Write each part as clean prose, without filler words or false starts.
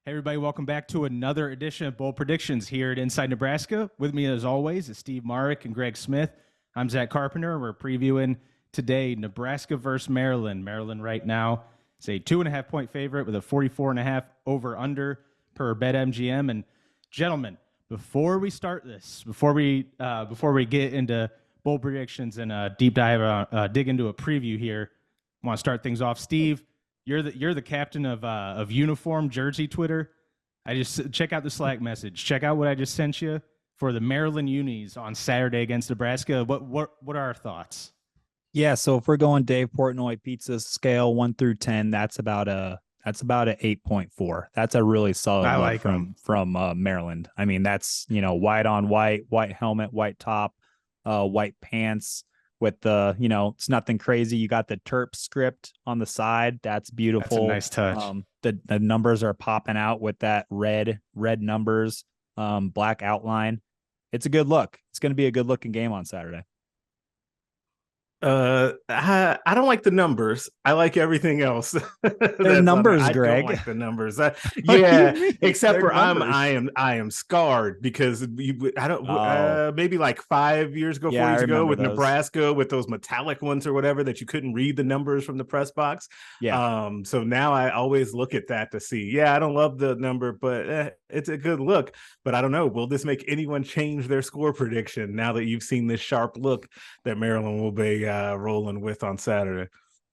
Hey, everybody, welcome back to another edition of Bold Predictions here at Inside Nebraska. With me, as always, is Steve Marik and Greg Smith. I'm Zack Carpenter. We're previewing today Nebraska versus Maryland. Maryland right now is a 2.5-point favorite with a 44.5 over-under per BetMGM. And gentlemen, before we start this, before we get into bold predictions and deep dive, dig into a preview here, I want to start things off. Steve, you're the captain of uniform jersey Twitter. I just check out the Slack message. Check out what I just sent you for the Maryland unis on Saturday against Nebraska. What are our thoughts? Yeah, so if we're going Dave Portnoy pizza scale 1 through 10, that's about a 8.4. That's a really solid look from Maryland. I mean, that's white on white helmet, white top, white pants. With the, it's nothing crazy. You got the Terp script on the side. That's beautiful. That's a nice touch. The numbers are popping out with that red numbers, black outline. It's a good look. It's going to be a good looking game on Saturday. I don't like the numbers. I like everything else. They're numbers, Greg. I don't like the numbers. Yeah, except for I am scarred because maybe like 5 years ago, 4 years ago with those. Nebraska with those metallic ones or whatever that you couldn't read the numbers from the press box. Yeah. So now I always look at that to see. Yeah, I don't love the number, but it's a good look. But I don't know. Will this make anyone change their score prediction now that you've seen this sharp look that Maryland will be rolling with on Saturday?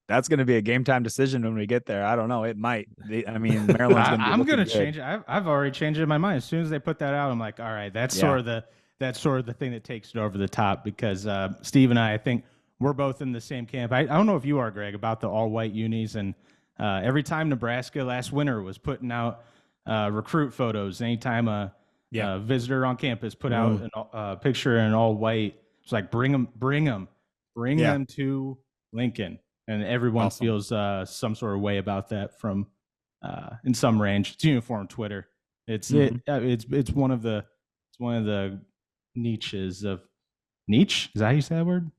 That's going to be a game time decision when we get there. I don't know. It might. Maryland's going to be I'm going to change it. I've already changed it in my mind. As soon as they put that out, I'm like, all right, that's sort of the thing that takes it over the top because Steve and I think we're both in the same camp. I don't know if you are, Greg, about the all-white unis. And every time Nebraska last winter was putting out recruit photos, anytime a visitor on campus put out a picture in all white, it's like, bring them to Lincoln. And everyone feels some sort of way about that from in some range. It's uniform Twitter. It's one of the niches of niche. Is that how you say that word?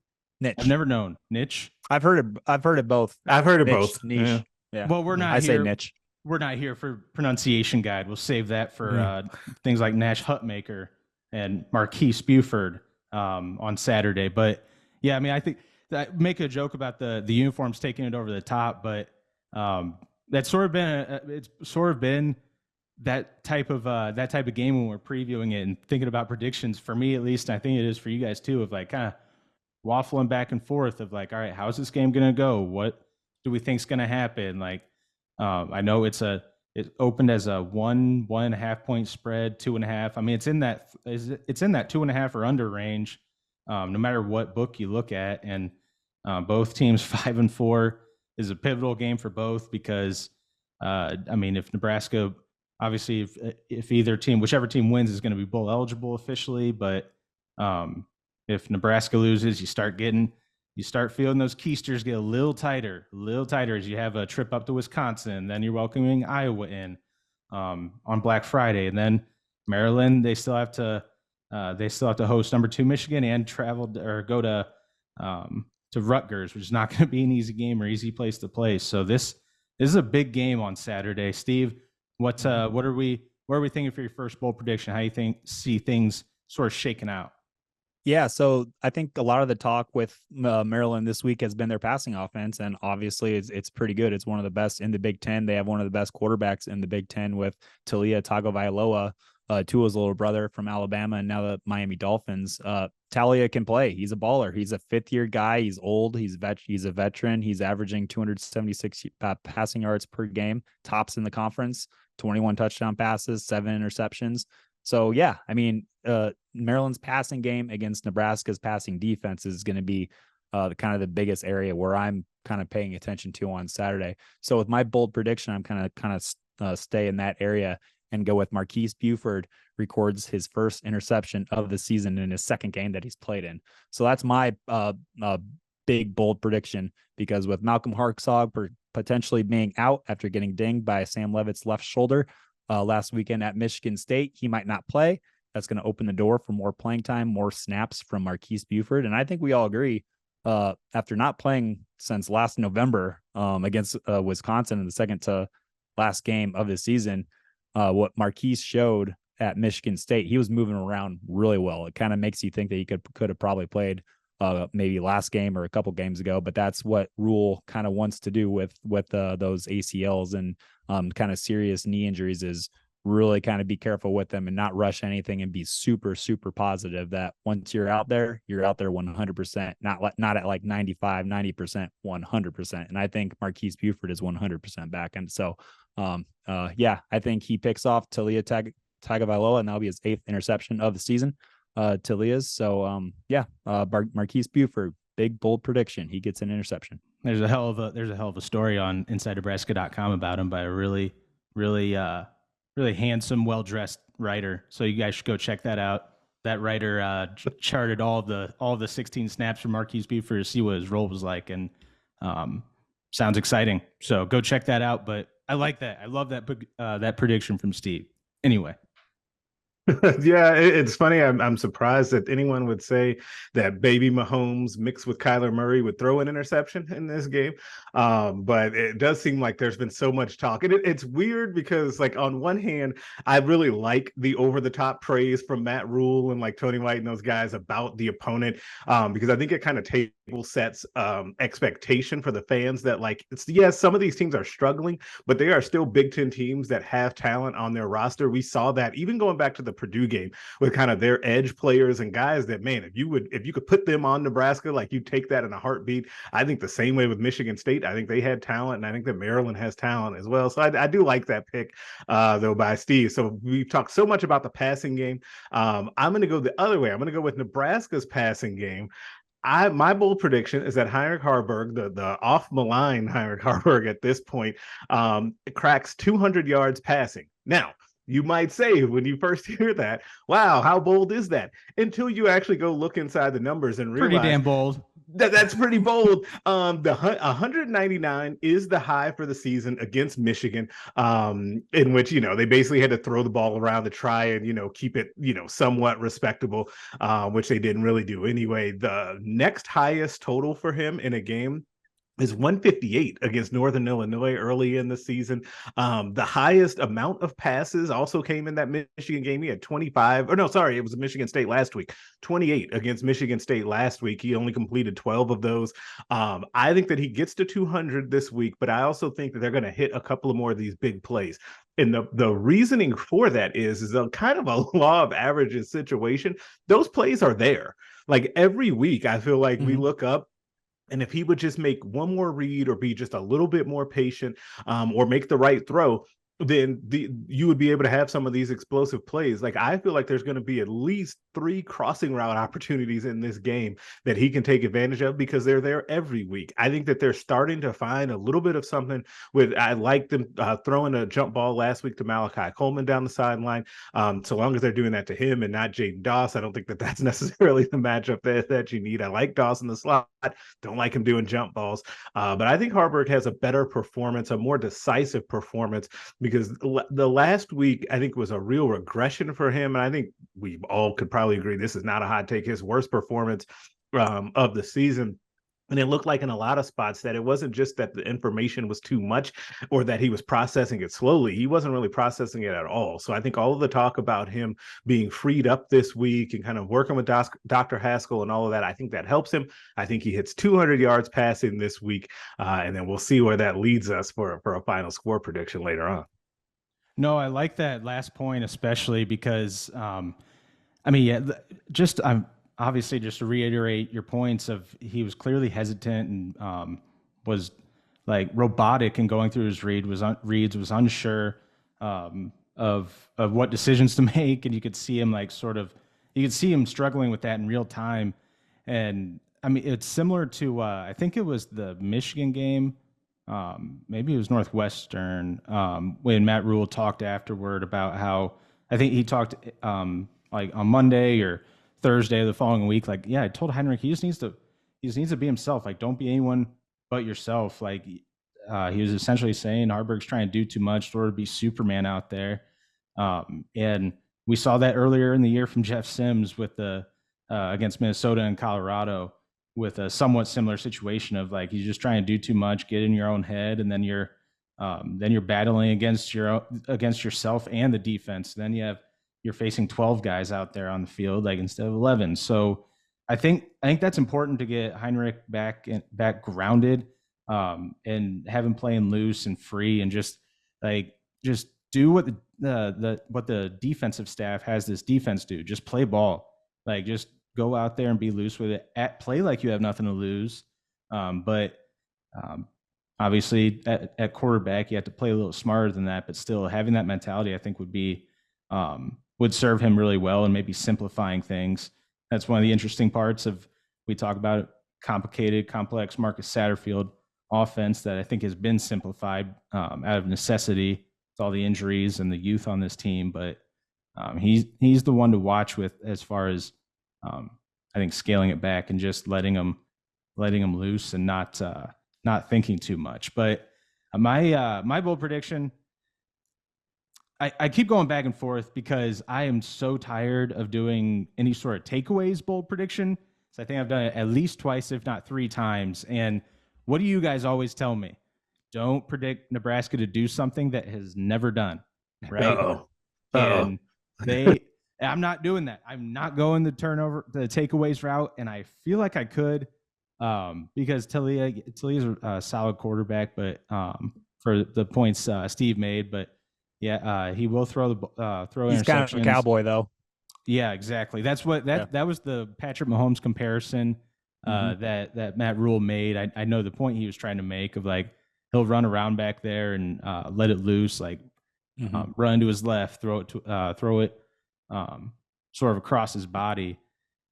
Niche. I've never known niche. I've heard it both. I've heard of niche, both. Niche. Yeah. Well, we're not. I here. say niche. We're not here for pronunciation guide. We'll save that for things like Nash Hutmaker and Marquise Buford on Saturday. But yeah, I mean, I think that make a joke about the uniforms taking it over the top, but that's sort of been that type of game when we're previewing it and thinking about predictions. For me, at least, I think it is for you guys too. Of like kind of waffling back and forth of like, all right, how's this game gonna go? What do we think's gonna happen? Like, I know it opened as a 1.5 point spread, 2.5. I mean, it's in that 2.5 or under range. No matter what book you look at, and both teams 5-4 is a pivotal game for both because, I mean, if Nebraska, obviously, if whichever team wins is going to be bowl eligible officially, but if Nebraska loses, you start feeling those keisters get a little tighter as you have a trip up to Wisconsin, then you're welcoming Iowa in on Black Friday, and then Maryland, they still have to host number 2 Michigan and go to Rutgers, which is not going to be an easy game or easy place to play. So this is a big game on Saturday. Steve, what are we thinking for your first bold prediction? How you see things sort of shaking out? Yeah, so I think a lot of the talk with Maryland this week has been their passing offense, and obviously it's pretty good. It's one of the best in the Big Ten. They have one of the best quarterbacks in the Big Ten with Talia Tagovailoa, Tua's little brother from Alabama, and now the Miami Dolphins. Talia can play. He's a baller. He's a fifth-year guy. He's old. He's a veteran. He's averaging 276 passing yards per game, tops in the conference, 21 touchdown passes, 7 interceptions. So, yeah, I mean, Maryland's passing game against Nebraska's passing defense is going to be kind of the biggest area where I'm kind of paying attention to on Saturday. So with my bold prediction, I'm kind of stay in that area and go with Marquise Buford records his first interception of the season in his second game that he's played in. So that's my big bold prediction, because with Malcolm Hartzog potentially being out after getting dinged by Sam Levitt's left shoulder last weekend at Michigan State, he might not play. That's going to open the door for more playing time, more snaps from Marquise Buford. And I think we all agree, after not playing since last November against Wisconsin in the second to last game of the season, what Marquise showed at Michigan State, he was moving around really well. It kind of makes you think that he could have probably played maybe last game or a couple games ago, but that's what Rule kind of wants to do with those ACLs and kind of serious knee injuries, is really kind of be careful with them and not rush anything and be super, super positive that once you're out there 100%, not at like 95, 90%, 100%. And I think Marquise Buford is 100% back. And so, yeah, I think he picks off Talia Tagovailoa, and that'll be his 8th interception of the season. Talia's. So, Marquise Buford, big, bold prediction. He gets an interception. There's a hell of a story on InsideNebraska.com about him by a really handsome, well-dressed writer. So you guys should go check that out. That writer charted all the 16 snaps for Marquise Buford to see what his role was like, and sounds exciting. So go check that out. But I like that. I love that prediction from Steve. Anyway. Yeah, it's funny. I'm surprised that anyone would say that baby Mahomes mixed with Kyler Murray would throw an interception in this game. But it does seem like there's been so much talk. And it's weird because, like, on one hand, I really like the over-the-top praise from Matt Rule and like Tony White and those guys about the opponent, because I think it kind of table sets expectation for the fans that, like, yes, some of these teams are struggling, but they are still Big Ten teams that have talent on their roster. We saw that even going back to the Purdue game with kind of their edge players and guys that, man, if you could put them on Nebraska, like, you take that in a heartbeat. I think the same way with Michigan State. I think they had talent, and I think that Maryland has talent as well. So I do like that pick, though, by Steve. So we've talked so much about the passing game. I'm going to go the other way. I'm going to go with Nebraska's passing game. My bold prediction is that Henrik Harberg, the off malign Henrik Harberg at this point, cracks 200 yards passing. Now, you might say when you first hear that, wow, how bold is that? Until you actually go look inside the numbers and realize pretty damn bold. That's pretty bold. The 199 is the high for the season against Michigan, in which, they basically had to throw the ball around to try and, keep it, somewhat respectable, which they didn't really do anyway. The next highest total for him in a game is 158 against Northern Illinois early in the season. The highest amount of passes also came in that Michigan game. He had 25, or no, sorry, it was Michigan State last week. 28 against Michigan State last week. He only completed 12 of those. I think that he gets to 200 this week, but I also think that they're going to hit a couple of more of these big plays. And the reasoning for that is a kind of a law of averages situation. Those plays are there. Like, every week, I feel like we look up, and if he would just make one more read or be just a little bit more patient, or make the right throw, then you would be able to have some of these explosive plays. Like, I feel like there's going to be at least 3 crossing route opportunities in this game that he can take advantage of, because they're there every week. I think that they're starting to find a little bit of something I like them throwing a jump ball last week to Malachi Coleman down the sideline. So long as they're doing that to him and not Jaden Doss, I don't think that that's necessarily the matchup that you need. I like Doss in the slot. Don't like him doing jump balls. But I think Harburg has a better performance, a more decisive performance, because the last week, I think, was a real regression for him. And I think we all could probably agree this is not a hot take, his worst performance of the season. And it looked like in a lot of spots that it wasn't just that the information was too much or that he was processing it slowly. He wasn't really processing it at all. So I think all of the talk about him being freed up this week and kind of working with Dr. Haskell and all of that, I think that helps him. I think he hits 200 yards passing this week. And then we'll see where that leads us for a final score prediction later on. No, I like that last point, especially because, obviously, just to reiterate your points of he was clearly hesitant and was like robotic in going through his reads, was unsure of what decisions to make, and you could see him struggling with that in real time. And I mean, it's similar to I think it was the Michigan game. Maybe it was Northwestern when Matt Rule talked afterward about how, I think he talked like on Monday or Thursday of the following week, like, yeah, I told Henrik he just needs to be himself. Like, don't be anyone but yourself. Like, he was essentially saying Harburg's trying to do too much, sort of be Superman out there. And we saw that earlier in the year from Jeff Sims with the against Minnesota and Colorado, with a somewhat similar situation of, like, he's just trying to do too much, get in your own head, and then you're Then you're battling against yourself and the defense. Then you're facing 12 guys out there on the field, like instead of 11. So I think that's important to get Henrik back grounded, and have him playing loose and free, and just do what the defensive staff has this defense do. Just play ball. Like, just go out there and be loose with it. Play like you have nothing to lose. But obviously at quarterback, you have to play a little smarter than that, but still having that mentality, I think would serve him really well, and maybe simplifying things. That's one of the interesting parts of, we talk about complicated, complex Marcus Satterfield offense that I think has been simplified out of necessity with all the injuries and the youth on this team. But he's the one to watch with, as far as I think scaling it back and just letting him loose and not thinking too much. But my bold prediction, I keep going back and forth because I am so tired of doing any sort of takeaways bold prediction. So I think I've done it at least twice, if not 3 times. And what do you guys always tell me? Don't predict Nebraska to do something that has never done, right? And I'm not doing that. I'm not going the takeaways route, and I feel like I could, because Talia's a solid quarterback, but for the points Steve made, but yeah, he will throw He's interceptions. kind of a cowboy, though. Yeah, exactly. That's what that was the Patrick Mahomes comparison that Matt Rule made. I know the point he was trying to make of, like, he'll run around back there and let it loose, like run to his left, throw it sort of across his body.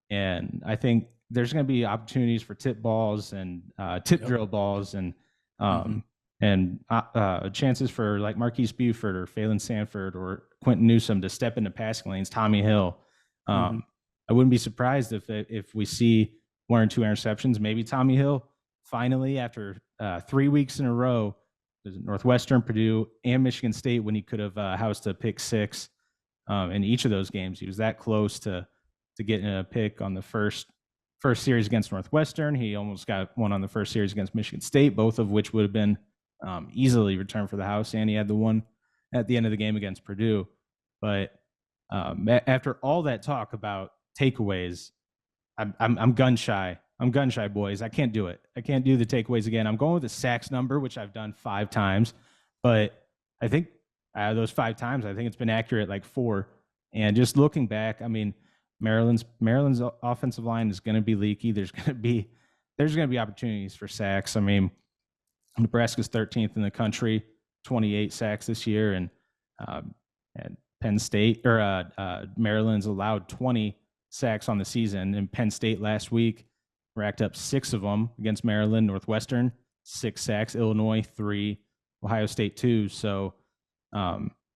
And I think there's going to be opportunities for tip balls and drill balls and chances for, like, Marquise Buford or Phelan Sanford or Quentin Newsome to step into passing lanes. Tommy Hill. I wouldn't be surprised if we see 1 or 2 interceptions. Maybe Tommy Hill finally, after 3 weeks in a row, Northwestern, Purdue, and Michigan State, when he could have housed a pick 6 in each of those games. He was that close to getting a pick on the first series against Northwestern. He almost got one on the first series against Michigan State, both of which would have been easily returned for the house, and he had the one at the end of the game against Purdue. But after all that talk about takeaways, I'm gun shy. I'm gun shy, boys. I can't do it. I can't do the takeaways again. I'm going with the sacks number, which I've done 5 times, but I think out of those 5 times, I think it's been accurate like 4. And just looking back, I mean, Maryland's offensive line is going to be leaky. There's going to be opportunities for sacks. I mean, Nebraska's 13th in the country, 28 sacks this year, and Penn State or Maryland's allowed 20 sacks on the season. And Penn State last week racked up 6 of them against Maryland. Northwestern 6 sacks, Illinois 3, Ohio State 2. So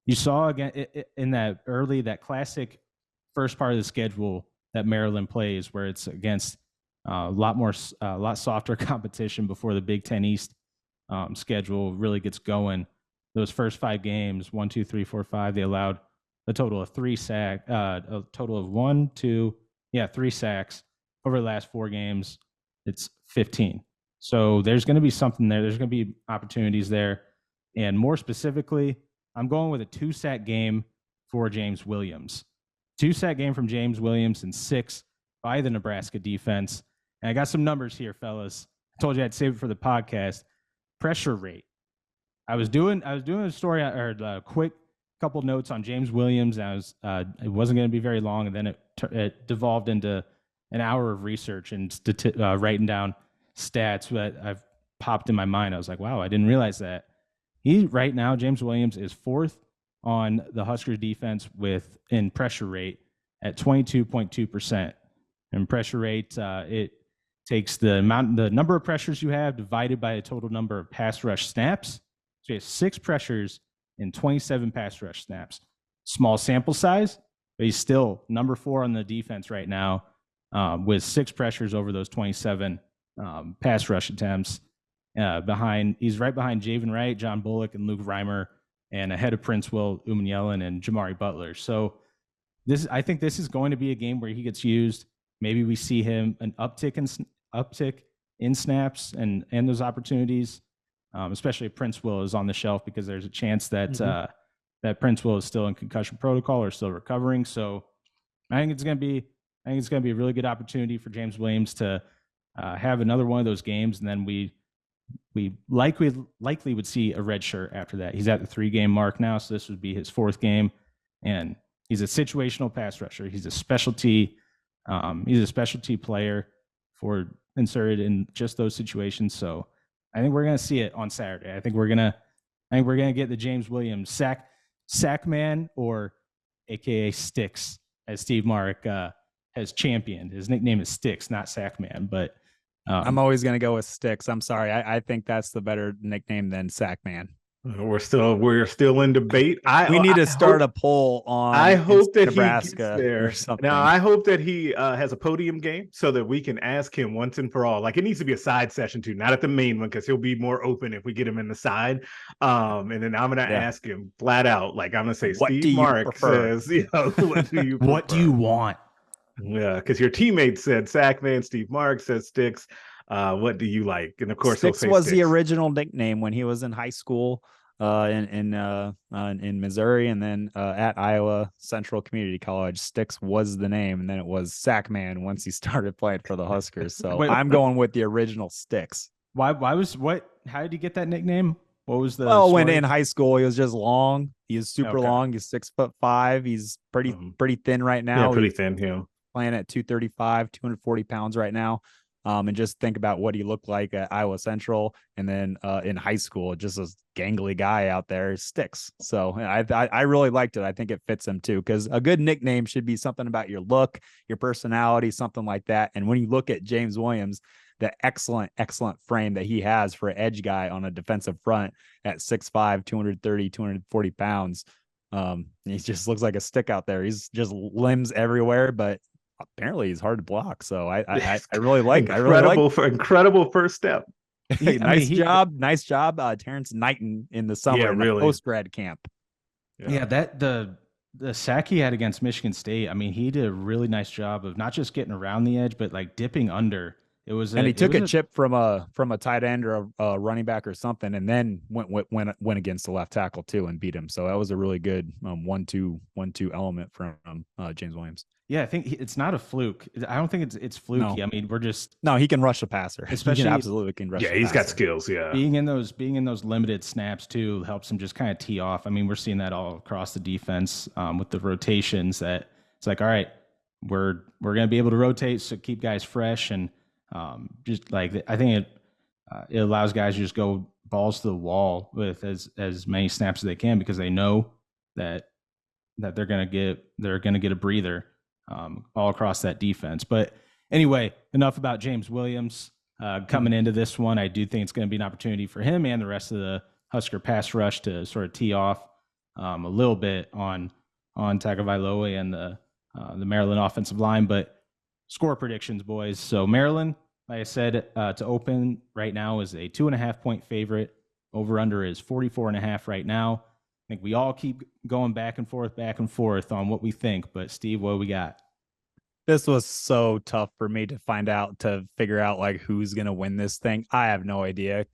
you saw again in that classic first part of the schedule that Maryland plays, where it's against a lot softer competition before the Big Ten East schedule really gets going. Those first 5 games, 1, 2, 3, 4, 5, they allowed a total of 3 sacks, a total of 3 sacks. Over the last 4 games, it's 15. So there's going to be something there. There's going to be opportunities there. And more specifically, I'm going with a 2-sack game for James Williams. 2-sack game from James Williams and 6 by the Nebraska defense. And I got some numbers here, fellas. I told you I'd save it for the podcast. Pressure rate. I was doing a story or a quick couple notes on James Williams. And it wasn't going to be very long, and then it devolved into an hour of research and writing down stats that I've popped in my mind. I was like, wow, I didn't realize that. Right now, James Williams is 4th on the Huskers defense in pressure rate at 22.2%. And pressure rate, it takes the number of pressures you have divided by the total number of pass rush snaps. So you have 6 pressures and 27 pass rush snaps. Small sample size, but he's still number 4 on the defense right now, with 6 pressures over those 27 pass rush attempts. He's right behind Javen Wright, John Bullock, and Luke Reimer, and ahead of Prince Will, Umanyalan, and Jamari Butler. So I think this is going to be a game where he gets used. Maybe we see him an uptick in snaps and those opportunities. especially if Prince Will is on the shelf, because there's a chance that that Prince Will is still in concussion protocol or still recovering. So I think it's going to be a really good opportunity for James Williams to have another one of those games, and then we likely would see a red shirt after that. He's at the 3-game mark now, so this would be his 4th game, and he's a situational pass rusher. He's a specialty player for inserted in just those situations. So I think we're going to see it on Saturday. I think we're going to get the James Williams sack man, or AKA Sticks, as Steve Marik has championed. His nickname is Sticks, not Sack Man, but I'm always going to go with Sticks. I'm sorry. I think that's the better nickname than Sack Man. We're still in debate. We need to start a poll on. I hope that Nebraska he gets there. or something. Now, I hope that he has a podium game so that we can ask him once and for all. Like, it needs to be a side session too, not at the main one, because he'll be more open if we get him in the side. And then I'm going to ask him flat out. Like, I'm going to say, what Steve Marik says, what do you what do you want? Yeah, because your teammate said Sackman, Steve Marik says Sticks. What do you like? And of course, Sticks was the original nickname when he was in high school in Missouri, and then at Iowa Central Community College. Sticks was the name, and then it was Sackman once he started playing for the Huskers. So I'm going with the original Sticks. How did he get that nickname? What was the when in high school he was just long. He is super long. He's 6'5". He's pretty thin right now. Yeah, pretty thin. Yeah, playing at 235, 240 pounds right now. And just think about what he looked like at Iowa Central, and then in high school, just a gangly guy out there. Sticks. So I really liked it. I think it fits him too, because a good nickname should be something about your look, your personality, something like that. And when you look at James Williams, the excellent frame that he has for an edge guy on a defensive front at 6'5", 230, 240 pounds, he just looks like a stick out there. He's just limbs everywhere, but apparently he's hard to block. So I really like. Incredible first step. Nice job, Terrence Knighton in the summer in the post-grad camp. Yeah, that the sack he had against Michigan State. I mean, he did a really nice job of not just getting around the edge, but like dipping under. He took a chip from a tight end or a running back or something, and then went against the left tackle too and beat him. So that was a really good 1-2 element from James Williams. Yeah, I think it's not a fluke. I don't think it's fluky. No. I mean, he can rush a passer. Especially, he absolutely can rush. Yeah, he's got skills. Yeah, being in those limited snaps too helps him just kind of tee off. I mean, we're seeing that all across the defense with the rotations. That it's like, all right, we're gonna be able to rotate, so keep guys fresh, and just like I think it allows guys to just go balls to the wall with as many snaps as they can, because they know that they're gonna get a breather all across that defense. But anyway, enough about James Williams. Coming into this one, I do think it's going to be an opportunity for him and the rest of the Husker pass rush to sort of tee off a little bit on Tagovailoa and the Maryland offensive line. But score predictions, boys. So Maryland, like I said, to open right now is a 2.5-point favorite. Over under is 44.5 right now. I think we all keep going back and forth on what we think. But Steve, what do we got? This was so tough for me to figure out like who's going to win this thing. I have no idea.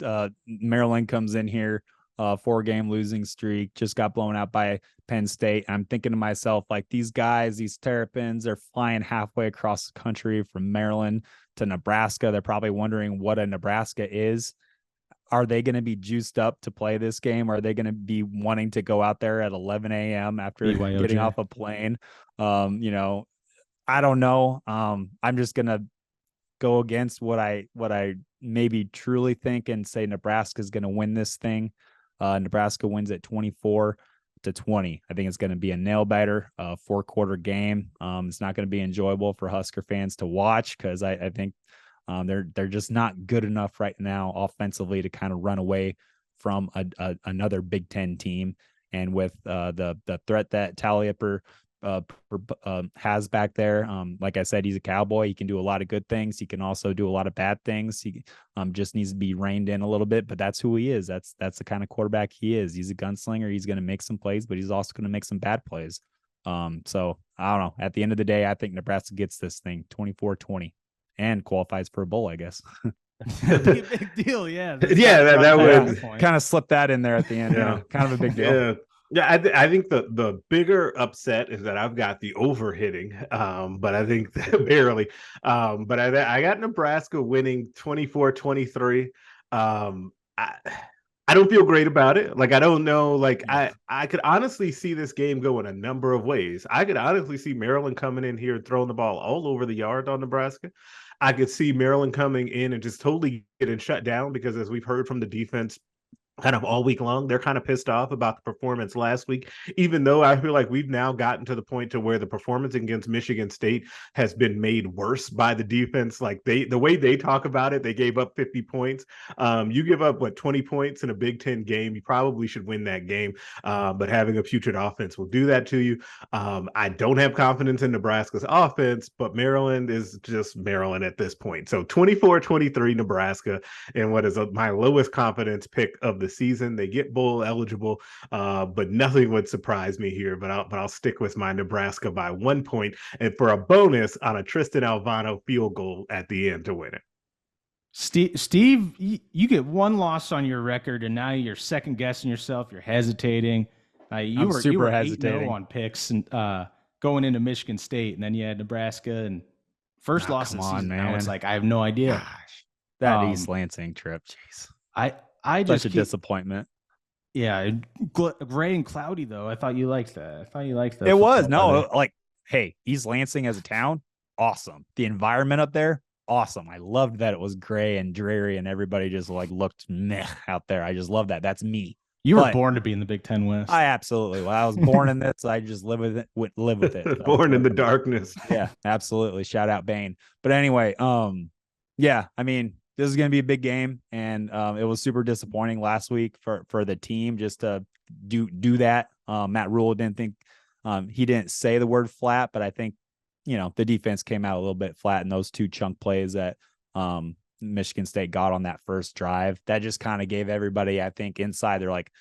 Maryland comes in here, 4-game losing streak, just got blown out by Penn State. I'm thinking to myself, like, these guys, these Terrapins, they're flying halfway across the country from Maryland to Nebraska. They're probably wondering what a Nebraska is. Are they going to be juiced up to play this game? Are they going to be wanting to go out there at 11 a.m. after getting off a plane? I don't know. I'm just going to go against what I maybe truly think and say Nebraska is going to win this thing. Nebraska wins at 24-20. I think it's going to be a nail biter, 4-quarter game. It's not going to be enjoyable for Husker fans to watch, because I think they're just not good enough right now offensively to kind of run away from another Big Ten team. And with the threat that Taliaper has back there, like I said, he's a cowboy. He can do a lot of good things. He can also do a lot of bad things. He just needs to be reined in a little bit, but that's who he is. That's the kind of quarterback he is. He's a gunslinger. He's going to make some plays, but he's also going to make some bad plays. So I don't know. At the end of the day, I think Nebraska gets this thing 24-20 and qualifies for a bowl, I guess. That'd be a big deal. Yeah. That would kind of slip that in there at the end. Yeah. Kind of a big deal. Yeah, I think the bigger upset is that I've got the over hitting, but I think barely. But I got Nebraska winning 24-23. I don't feel great about it. Like, I don't know. Like, I could honestly see this game going a number of ways. I could honestly see Maryland coming in here and throwing the ball all over the yard on Nebraska. I could see Maryland coming in and just totally getting shut down because, as we've heard from the defense kind of all week long, they're kind of pissed off about the performance last week, even though I feel like we've now gotten to the point to where the performance against Michigan State has been made worse by the defense. Like, the way they talk about it, they gave up 50 points. You give up 20 points in a Big Ten game, you probably should win that game. But having a putrid offense will do that to you. I don't have confidence in Nebraska's offense, but Maryland is just Maryland at this point. So 24-23 Nebraska, and what is my lowest confidence pick of the season. They get bowl eligible, but nothing would surprise me here. But I'll stick with my Nebraska by 1 point, and for a bonus on a Tristan Alvano field goal at the end to win it. Steve, you get one loss on your record, and now you're second guessing yourself. You're hesitating. You were super hesitating on picks and going into Michigan State, and then you had Nebraska and first loss of the season. Now it's like I have no idea. Gosh, that East Lansing trip, jeez. I just such a disappointment. Yeah, gray and cloudy though. I thought you liked that. It was like, hey, East Lansing as a town, awesome. The environment up there, awesome. I loved that it was gray and dreary and everybody just like looked meh out there. I just love that. That's me. You were born to be in the Big Ten West. I absolutely. Well, I was born in this. I just live with it. So. Born in the darkness. Yeah, absolutely. Shout out Bane. But anyway, yeah, I mean, this is going to be a big game, and it was super disappointing last week for the team just to do that. Matt Rule didn't think he didn't say the word flat, but I think the defense came out a little bit flat in those two chunk plays that Michigan State got on that first drive. That just kind of gave everybody, I think, inside they're like,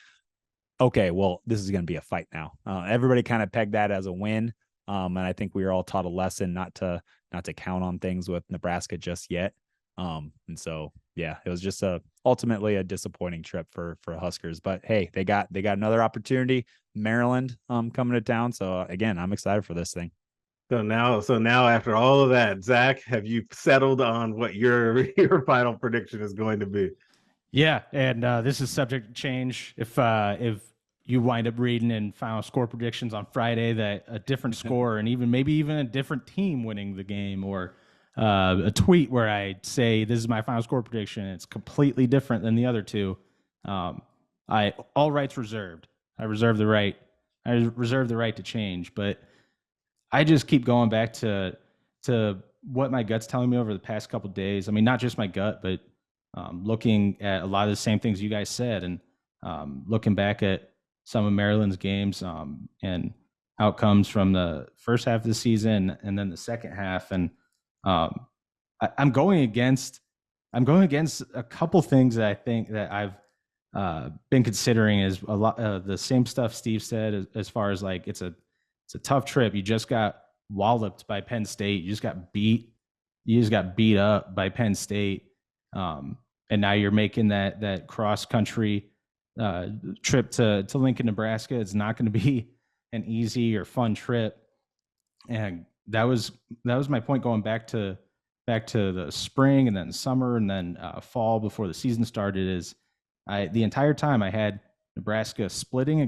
okay, well, this is going to be a fight now. Everybody kind of pegged that as a win, and I think we were all taught a lesson not to count on things with Nebraska just yet. And so, yeah, it was just ultimately a disappointing trip for Huskers, but hey, they got another opportunity. Maryland, coming to town. So again, I'm excited for this thing. So now after all of that, Zach, have you settled on what your final prediction is going to be? Yeah. And, this is subject to change. If you wind up reading in final score predictions on Friday that a different score and maybe even a different team winning the game, or a tweet where I say this is my final score prediction, it's completely different than the other two, all rights reserved. I reserve the right to change, but I just keep going back to what my gut's telling me over the past couple of days. I mean, not just my gut, but looking at a lot of the same things you guys said, and looking back at some of Maryland's games and outcomes from the first half of the season and then the second half, and I'm going against a couple things that I think that I've been considering is a lot the same stuff Steve said as far as like it's a tough trip. You just got walloped by Penn State. You just got beat up by Penn State, and now you're making that cross country trip to Lincoln, Nebraska. It's not going to be an easy or fun trip, and that was my point going back to the spring and then summer and then fall before the season started. Is the entire time I had Nebraska splitting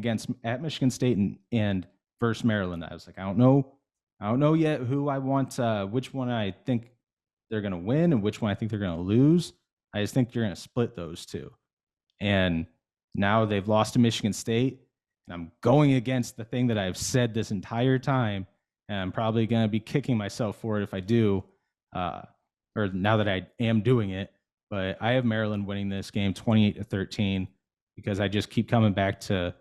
at Michigan State and versus Maryland. I was like, I don't know yet who I want, which one I think they're going to win and which one I think they're going to lose. I just think you're going to split those two. And now they've lost to Michigan State, and I'm going against the thing that I've said this entire time. And I'm probably going to be kicking myself for it if I do, or now that I am doing it. But I have Maryland winning this game 28-13 because I just keep coming back to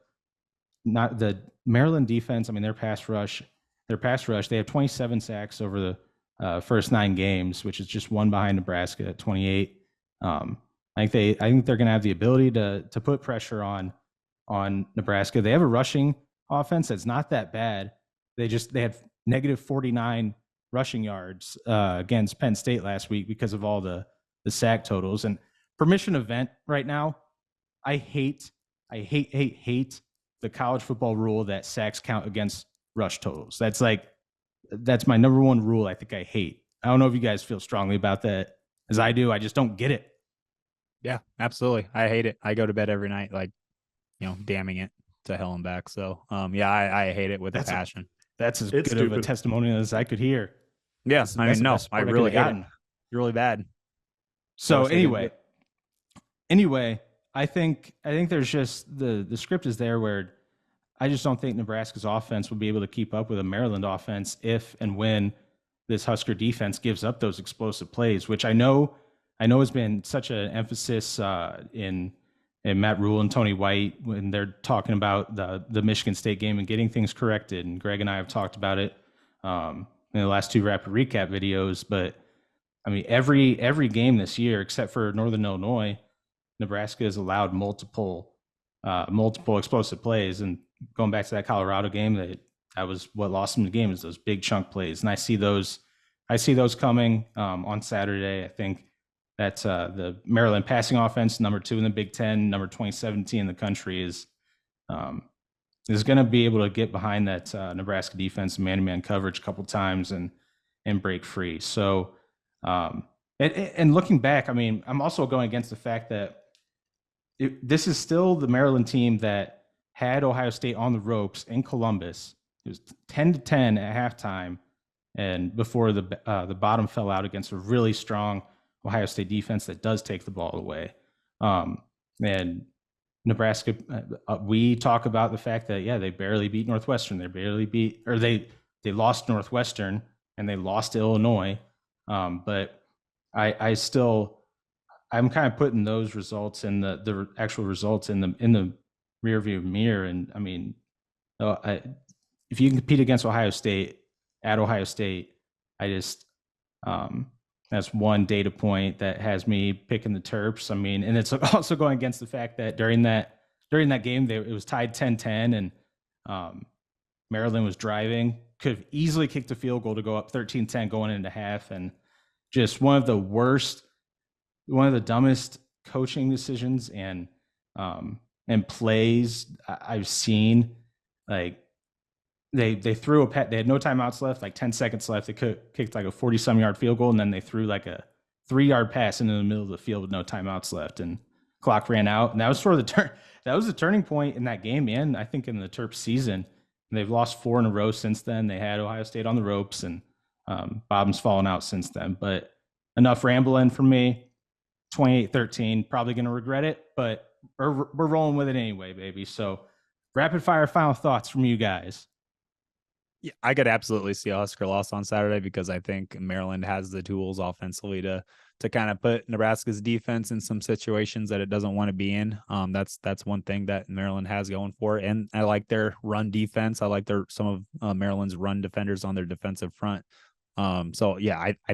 not the Maryland defense. I mean, their pass rush, they have 27 sacks over the first 9 games, which is just one behind Nebraska at 28. I think they're going to have the ability to put pressure on Nebraska. They have a rushing offense that's not that bad. They had negative 49 rushing yards against Penn State last week because of all the sack totals. And permission event right now, I hate the college football rule that sacks count against rush totals. That's my number one rule I think I hate. I don't know if you guys feel strongly about that as I do. I just don't get it. Yeah, absolutely. I hate it. I go to bed every night, damning it to hell and back. So, I hate it with a passion. That's as good of a testimonial as I could hear. Yeah, I really hate it. You're really bad. So anyway, I think there's just the script is there where I just don't think Nebraska's offense will be able to keep up with a Maryland offense if and when this Husker defense gives up those explosive plays, which I know has been such an emphasis in Matt Rule and Tony White when they're talking about the Michigan State game and getting things corrected. And Greg and I have talked about it in the last two rapid recap videos. But I mean, every game this year, except for Northern Illinois, Nebraska has allowed multiple explosive plays. And going back to that Colorado game, that was what lost them the game, is those big chunk plays. And I see those coming on Saturday. I think that the Maryland passing offense, number 2 in the Big Ten, number 2017 in the country, is going to be able to get behind that Nebraska defense, man-to-man coverage a couple times and break free. So, and looking back, I mean, I'm also going against the fact that this is still the Maryland team that had Ohio State on the ropes in Columbus. It was 10-10 at halftime, and before the bottom fell out against a really strong Ohio State defense that does take the ball away. And Nebraska, we talk about the fact that, they barely beat Northwestern. They lost Northwestern and they lost to Illinois. But I'm kind of putting those results and the actual results in the rearview mirror. And I mean, if you can compete against Ohio State at Ohio State, that's one data point that has me picking the Terps. I mean, and it's also going against the fact that during that game, it was tied 10-10, and Maryland was driving, could have easily kicked a field goal to go up 13-10 going into half, and just one of the dumbest coaching decisions and plays I've seen. Like they threw they had no timeouts left, like 10 seconds left. They kicked like a 40-some yard field goal, and then they threw like a 3-yard pass into the middle of the field with no timeouts left, and clock ran out. And that was sort of that was the turning point in that game, and I think in the Terps season. And they've lost 4 in a row since then. They had Ohio State on the ropes, and bottom's fallen out since then. But enough rambling from me. 28-13, probably going to regret it, but we're rolling with it anyway, baby. So rapid fire final thoughts from you guys. Yeah, I could absolutely see a Husker loss on Saturday because I think Maryland has the tools offensively to kind of put Nebraska's defense in some situations that it doesn't want to be in. That's one thing that Maryland has going for it. And I like their run defense. I like some of Maryland's run defenders on their defensive front. I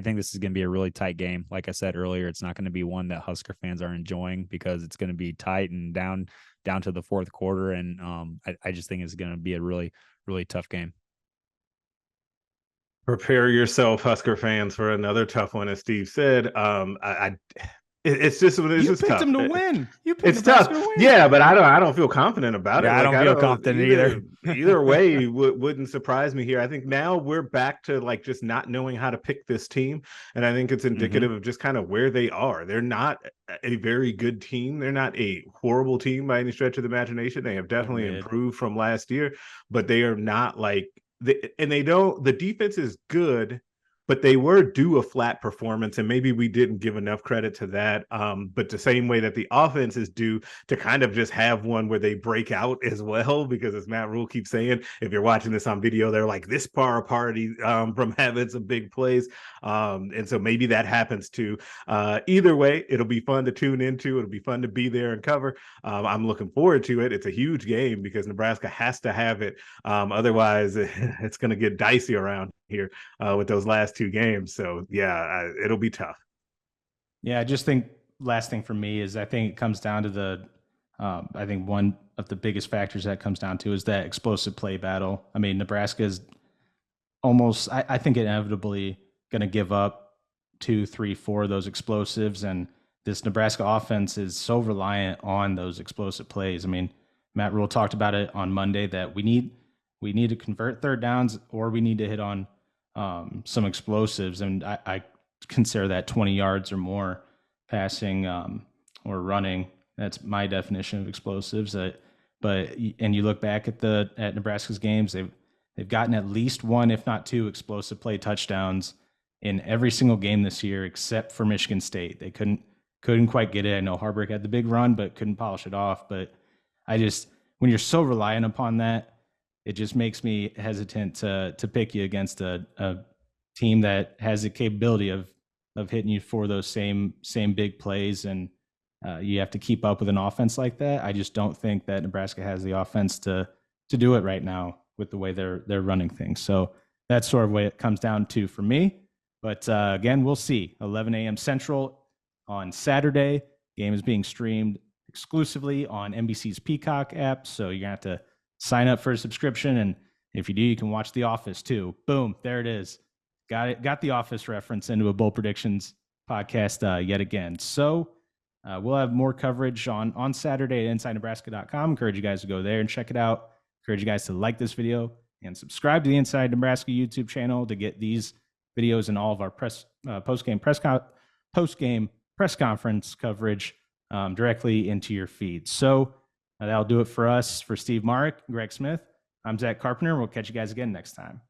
think this is going to be a really tight game. Like I said earlier, it's not going to be one that Husker fans are enjoying because it's going to be tight and down to the fourth quarter. And I just think it's going to be a really, really tough game. Prepare yourself, Husker fans, for another tough one, as Steve said. It's just you picked tough. Them to win. You picked it's tough. To win. Yeah, but I don't feel confident about it. I don't feel confident either. Either way wouldn't surprise me here. I think now we're back to like just not knowing how to pick this team, and I think it's indicative of just kind of where they are. They're not a very good team. They're not a horrible team by any stretch of the imagination. They have definitely improved from last year, but they are not like. The defense is good, but they were due a flat performance, and maybe we didn't give enough credit to that. But the same way that the offense is due to kind of just have one where they break out as well, because as Matt Rule keeps saying, if you're watching this on video, they're like this far apart from having some big plays. And so maybe that happens too. Either way, it'll be fun to tune into. It'll be fun to be there and cover. I'm looking forward to it. It's a huge game because Nebraska has to have it. Otherwise, it's going to get dicey around here with those last 2 games. So it'll be tough. Yeah, I just think last thing for me is I think it comes down to I think one of the biggest factors that comes down to is that explosive play battle. I mean, Nebraska is almost, I think, inevitably going to give up 2, 3, 4 of those explosives. And this Nebraska offense is so reliant on those explosive plays. I mean, Matt Rule talked about it on Monday that we need to convert third downs, or we need to hit on some explosives. And I consider that 20 yards or more passing or running. That's my definition of explosives. And you look back at Nebraska's games, they've gotten at least one, if not two, explosive play touchdowns in every single game this year, except for Michigan State. They couldn't quite get it. I know Harberg had the big run, but couldn't polish it off. But when you're so reliant upon that, it just makes me hesitant to pick you against a team that has the capability of hitting you for those same big plays. And you have to keep up with an offense like that. I just don't think that Nebraska has the offense to do it right now with the way they're running things. So that's sort of the way it comes down to for me. But again, we'll see. 11 a.m. Central on Saturday. Game is being streamed exclusively on NBC's Peacock app. So you're going to have to sign up for a subscription. And if you do, you can watch The Office too. Boom, there it is. Got it. Got The Office reference into a Bowl Predictions podcast yet again. So we'll have more coverage on Saturday at InsideNebraska.com. Encourage you guys to go there and check it out. Encourage you guys to like this video and subscribe to the Inside Nebraska YouTube channel to get these videos and all of our post-game press conference coverage directly into your feed. So that'll do it for us. For Steve Marik, Greg Smith, I'm Zack Carpenter. We'll catch you guys again next time.